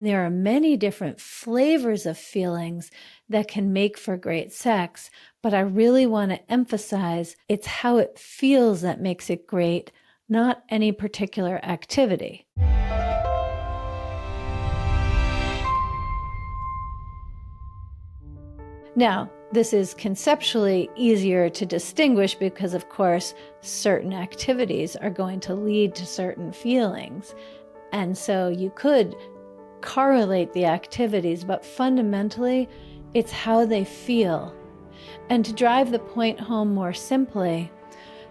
There are many different flavors of feelings that can make for great sex, but I really want to emphasize it's how it feels that makes it great, not any particular activity. Now, this is conceptually easier to distinguish because, of course, certain activities are going to lead to certain feelings. And so you could correlate the activities, but fundamentally, it's how they feel. And to drive the point home more simply,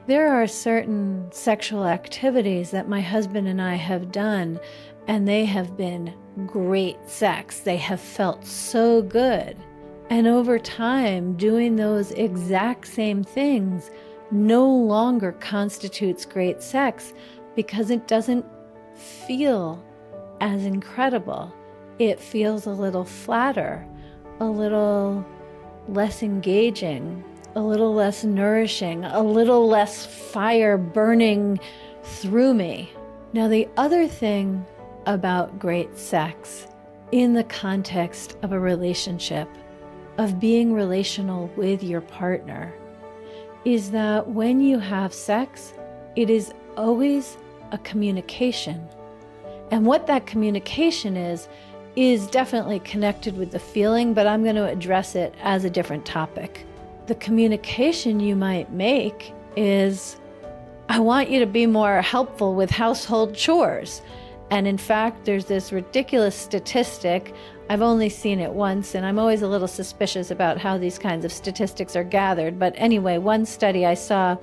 there are certain sexual activities that my husband and I have done, and they have been great sex. They have felt so good. And over time, doing those exact same things no longer constitutes great sex because it doesn't feel as incredible. It feels a little flatter, a little less engaging, a little less nourishing, a little less fire burning through me. Now, the other thing about great sex in the context of a relationship, of being relational with your partner, is that when you have sex, it is always a communication. And what that communication is definitely connected with the feeling, but I'm going to address it as a different topic. The communication you might make is, I want you to be more helpful with household chores. And in fact, there's this ridiculous statistic. I've only seen it once, and I'm always a little suspicious about how these kinds of statistics are gathered. But anyway, one study I saw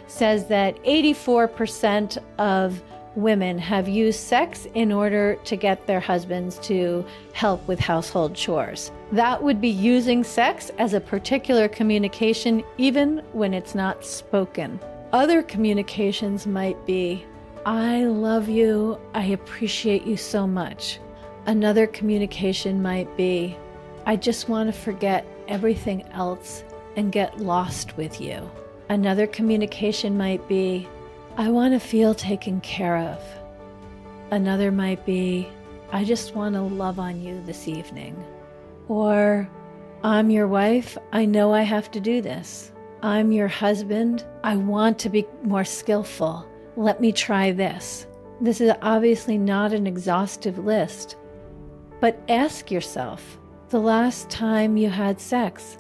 says that 84% of women have used sex in order to get their husbands to help with household chores. That would be using sex as a particular communication, even when it's not spoken. Other communications might be, I love you, I appreciate you so much. Another communication might be, I just want to forget everything else and get lost with you. Another communication might be, I want to feel taken care of. Another might be, I just want to love on you this evening. Or, I'm your wife, I know I have to do this. I'm your husband, I want to be more skillful. Let me try this. This is obviously not an exhaustive list, but ask yourself, the last time you had sex,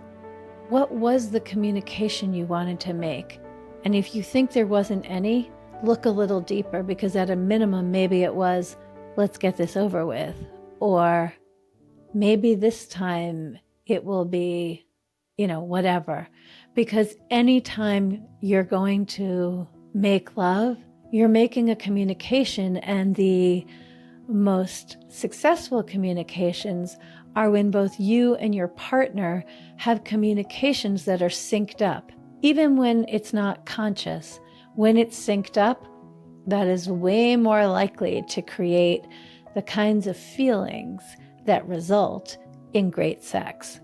what was the communication you wanted to make? And if you think there wasn't any, look a little deeper, because at a minimum, maybe it was, let's get this over with. Or maybe this time it will be, whatever. Because anytime you're going to make love, you're making a communication, and the most successful communications are when both you and your partner have communications that are synced up. Even when it's not conscious, when it's synced up, that is way more likely to create the kinds of feelings that result in great sex.